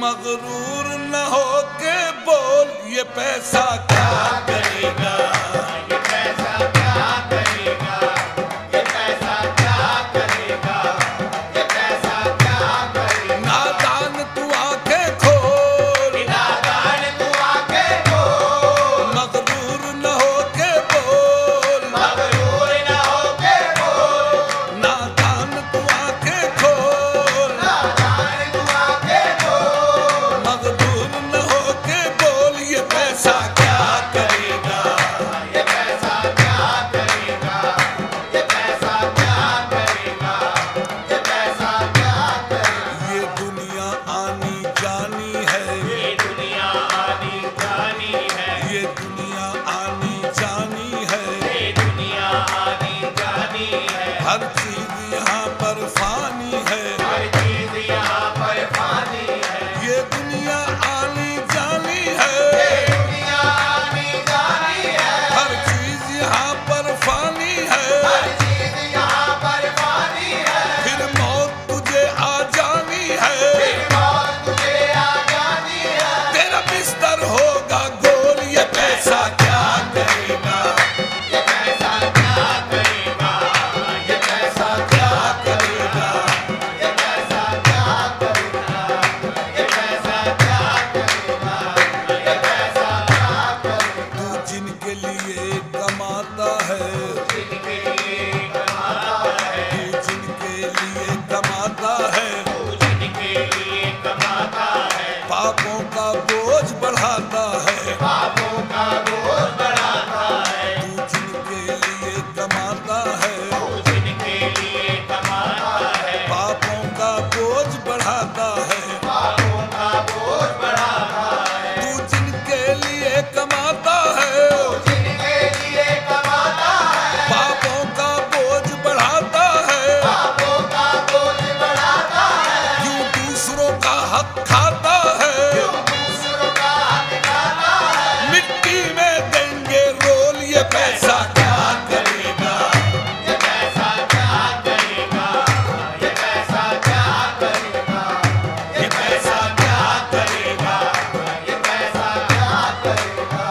मगरूर न हो के बोल ये पैसा क्या करेगा, ये पैसा क्या करेगा, ये पैसा क्या करेगा, ये पैसा क्या करेगा। नादान तू आंखें खोल, नादान तू आंखें खोल, मगरूर न हो के बोल, मगरूर न हो के बोल, नादान तू आंखें खोल, नादान तू आंखें खोल, मगरूर न हो के बोल ये पैसा क्या करेगा, ये पैसा क्या करेगा, ये पैसा क्या करेगा, ये पैसा क्या करेगा। ये दुनिया आनी जानी है, ये दुनिया आनी जानी है, ये दुनिया आनी जानी है, ये दुनिया आनी जानी है। हर चीज यहाँ पर फानी है, हर चीज यहाँ पर फानी है, ये दुनिया आनी जानी है, ये दुनिया आनी जानी है। हर चीज यहाँ पर फानी है, हर चीज यहाँ पर फानी है, फिर मौत तुझे आ जानी है, फिर मौत तुझे आ जानी है। तेरा बिस्तर होगा गोल ये पैसा क्या करेगा, ये पैसा क्या करेगा, ये पैसा क्या करेगा, ये पैसा क्या करेगा, ये पैसा क्या करेगा, ये पैसा क्या करेगा। तू जिनके लिए कमाता है, जिनके लिए कमाता है, तू जिनके लिए कमाता है, तू जिनके लिए कमाता है, पापों का बोझ बढ़ाता है, पापों का बोझ बढ़ाता है। तू जिनके लिए कमाता है, तू जिनके लिए कमाता है, पापों का बोझ बढ़ाता है, पापों का बोझ बढ़ाता है। तू जिनके लिए कमाता है, तू जिनके लिए कमाता है, पापों का बोझ बढ़ाता है, पापों का बोझ बढ़ाता है। यूं दूसरों का हक खाता है, दूसरों का हक खाता है, मिट्टी में देंगे रोल ये पैसा क्या करेगा, ये पैसा क्या करेगा, ये पैसा क्या करेगा, ये पैसा क्या करेगा, ये पैसा क्या करेगा,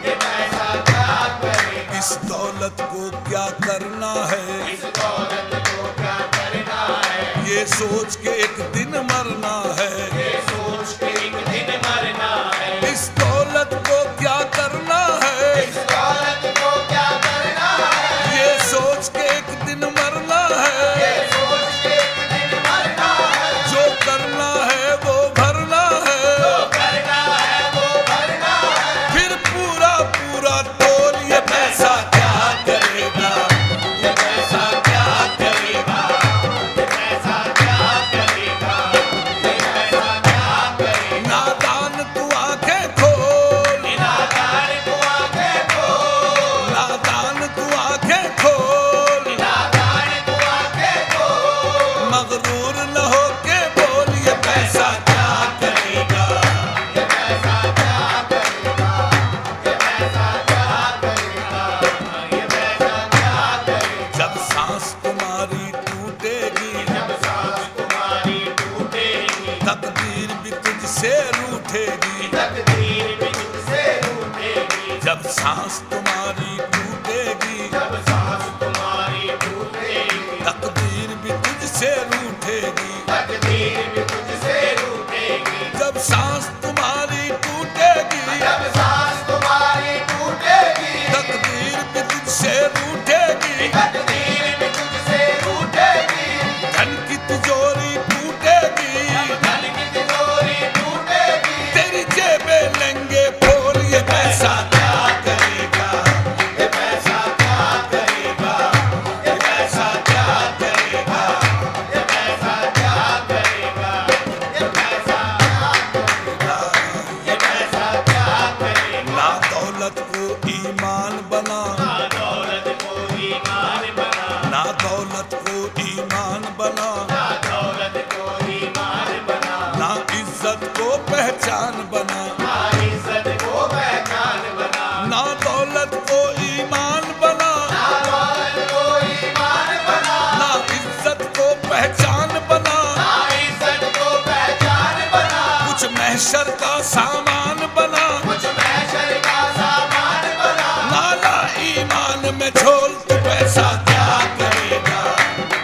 ये पैसा क्या करेगा। इस दौलत को क्या करना है, इस दौलत को क्या करना है, ये सोच के एक दिन मरना है, ये सोच के एक दिन मरना है। इस दौलत को क्या करना है, इस दौलत को क्या करना है, ये सोच के एक दिन मरना है, ये सोच के एक दिन मरना है। जो करना है वो भरना है, जो करना है वो भरना है, फिर पूरा पूरा तोल ये पैसा क्या करेगा, ये पैसा क्या करेगा, ये पैसा क्या करेगा, ये पैसा क्या करेगा। नादान तू आंखें खोल, नादान तू आंखें खोल, नादान तू आंखें खोल, नादान तू आंखें खोल, मगरूर न हो के बोल ये पैसा क्या करेगा, ये पैसा क्या करेगा, ये पैसा क्या करेगा, ये पैसा क्या करेगा। जब सांस तुम्हारी टूटेगी, जब सांस तुम्हारी टूटेगी, तकदीर भी तुझसे रूठेगी, तकदीर भी तुझसे रूठेगी। जब सांस तुम्हारी टूटेगी, जब सांस तुम्हारी टूटेगी, तकदीर भी तुझसे रूठेगी, तकदीर भी तुझसे रूठेगी। जब सांस तुम्हारी टूटेगी, जब सांस तुम्हारी टूटेगी, तकदीर भी तुझसे रूठेगी, तकदीर भी तुझसे रूठेगी। धन की तिजोरी टूटेगी, धन की तिजोरी टूटेगी, तेरी जेबें लेंगे खोल ये पैसा क्या करेगा, ये पैसा क्या करेगा, ये पैसा क्या करेगा, ये पैसा क्या करेगा, ये पैसा क्या करेगा, ये पैसा क्या करेगा। ना दौलत को ईमान बना, ना दौलत को ईमान बना, ना दौलत को ईमान बना, ना दौलत को ईमान बना, ना इज्जत को पहचान बना, ना इज्जत को पहचान बना, ना दौलत को ईमान बना, ना दौलत को ईमान बना, ना इज्जत को पहचान बना, ना इज्जत को पहचान बना। कुछ महशर का सामान बना, कुछ महशर का सामान बना, नाला ईमान में झोल तू पैसा क्या करेगा,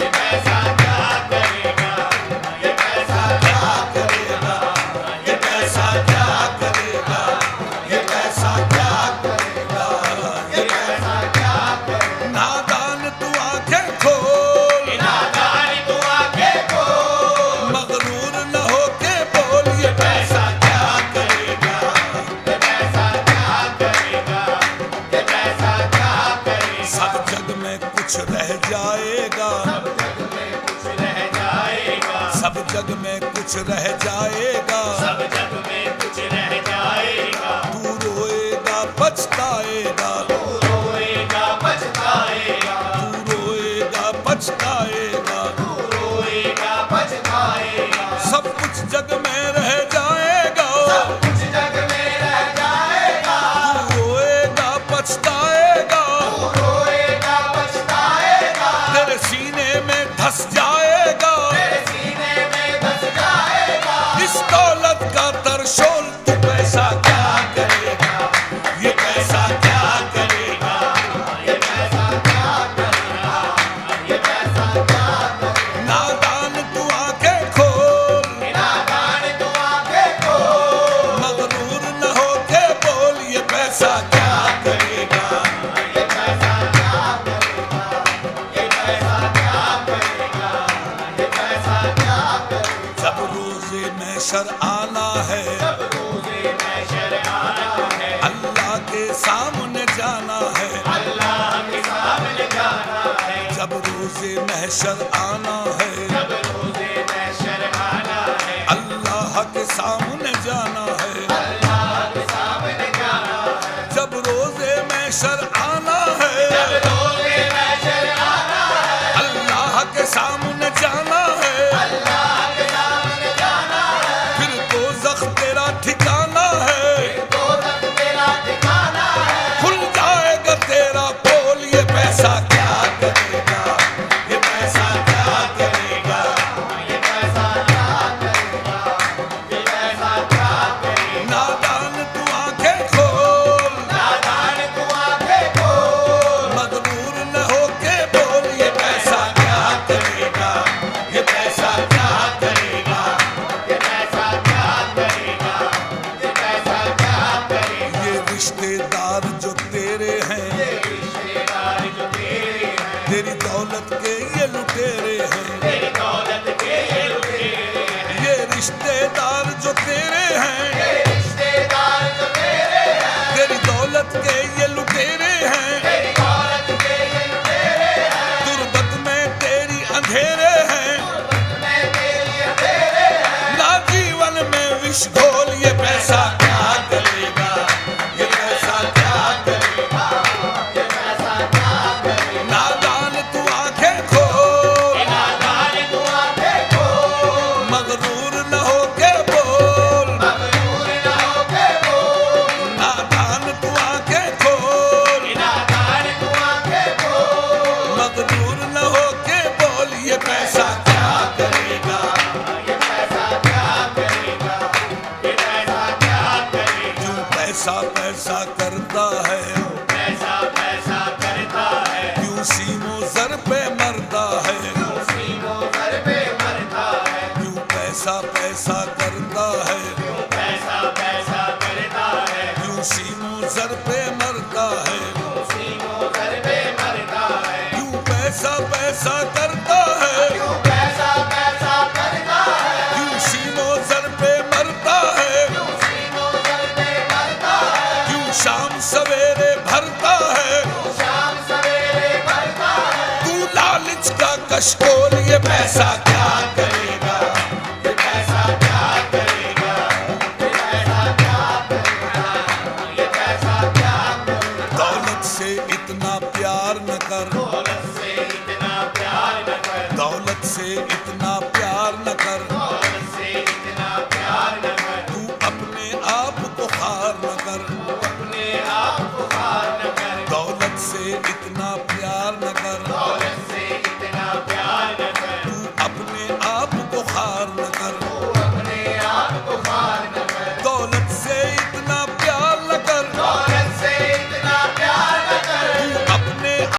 ये पैसा क्या करेगा, ये पैसा क्या करेगा, ये पैसा क्या करेगा, ये पैसा क्या करेगा, ये पैसा क्या करेगा। नादान तू आंखें खोल, नादान तू आंखें खोल, मगरूर न होके बोल ये पैसा क्या करेगा, ये पैसा क्या करेगा, ये पैसा क्या करेगा। सब जग में कुछ रह जाएगा, जग में कुछ रह जाएगा, सब जग में कुछ रह जाएगा, सब जग में कुछ रह जाएगा। तू रोएगा पछताएगा, तू रोएगा पछताएगा, तू रोएगा पछताएगा, तू रोएगा पछताएगा। सब कुछ जग में रह जाएगा, सब कुछ जग में रह जाएगा, तू रोएगा पछताएगा, तू रोएगा पछताएगा। तेरे सीने में धस जाएगा, तेरे सीने में धस जाएगा, इस दौलत का तरशोल तू पैसा क्या करेगा, ये पैसा क्या करेगा, ये पैसा क्या करेगा, ये पैसा क्या करेगा। नादान तू आंखें खोल, नादान तू आंखें खोल, मगरूर न होके बोल ये पैसा क्या करेगा, ये पैसा क्या करेगा, ये पैसा क्या करेगा, ये पैसा क्या करेगा। जब रोजे महशर आना है, जब रोज़े महशर आना है, अल्लाह के सामने जाना है, अल्लाह के सामने जाना है। जब रोजे महशर आना है, जब रोज़े महशर आना है, अल्लाह के सामने जाना है, अल्लाह के सामने जाना है। जब रोजे महशर आना है, जब रोज़े महशर आना है, अल्लाह के सामने जाना है, अल्लाह के सामने जाना है। फिर दोज़ख तेरा ठिकाना है, दोज़ख तेरा ठिकाना है, खुल जाएगा तेरा पोल ये पैसा क्या करेगा, ये पैसा क्या करेगा, ये पैसा क्या करेगा, ये पैसा क्या करेगा। नादान तू आंखें खोल, नादान तू आंखें खोल, मगरूर न होके बोल ये पैसा क्या करेगा, ये पैसा क्या करेगा, ये पैसा क्या करेगा, ये पैसा क्या करेगा। ये रिश्तेदार जो तेरे हैं, ये रिश्तेदार जो तेरे हैं, तेरी दौलत के ये लुटेरे हैं, तेरी दौलत के ये लुटेरे हैं। ये रिश्तेदार जो तेरे हैं, ये रिश्तेदार जो तेरे हैं, तेरी दौलत के ये लुटेरे हैं, तेरी दौलत के ये लुटेरे हैं। तुर्बत में तेरी अंधेरे हैं, मैं तेरी अंधेरे हैं, ना जीवन में विष घोल ये पैसा क्या करेगा, ये पैसा क्या करेगा, ये पैसा क्या करेगा। नादान तू आंखें खोल, नादान तू आंखें खोल, मगरूर न होके बोल, मगरूर न होके बोल। नादान तू आंखें खोल, नादान तू आंखें खोल, मगरूर न होके बोल ये पैसा क्या करेगा, ये पैसा क्या करेगा, ये पैसा क्या करेगा। क्यों पैसा पैसा करता है, पैसा पैसा करता है, क्यों सीमो जर पे मरता है, मुसीबों सर पे मरता है। क्यों पैसा पैसा करता है, पैसा पैसा करता है, क्यों सीमो जर पे मरता है, मुसीबों सर पे मरता है। क्यों पैसा पैसा करता है, पैसा पैसा करता है, क्यों सीमो जर पे मरता है, मुसीबों सर पे मरता है। क्यों शाम सवेरे भरता है, शाम सवेरे भरता है, तू लालच का कशकोल ये पैसा क्या करेगा, ये पैसा क्या करेगा, ये पैसा क्या करेगा, ये पैसा क्या करेगा। दौलत से इतना प्यार न कर, दौलत से इतना प्यार न कर, दौलत से इतना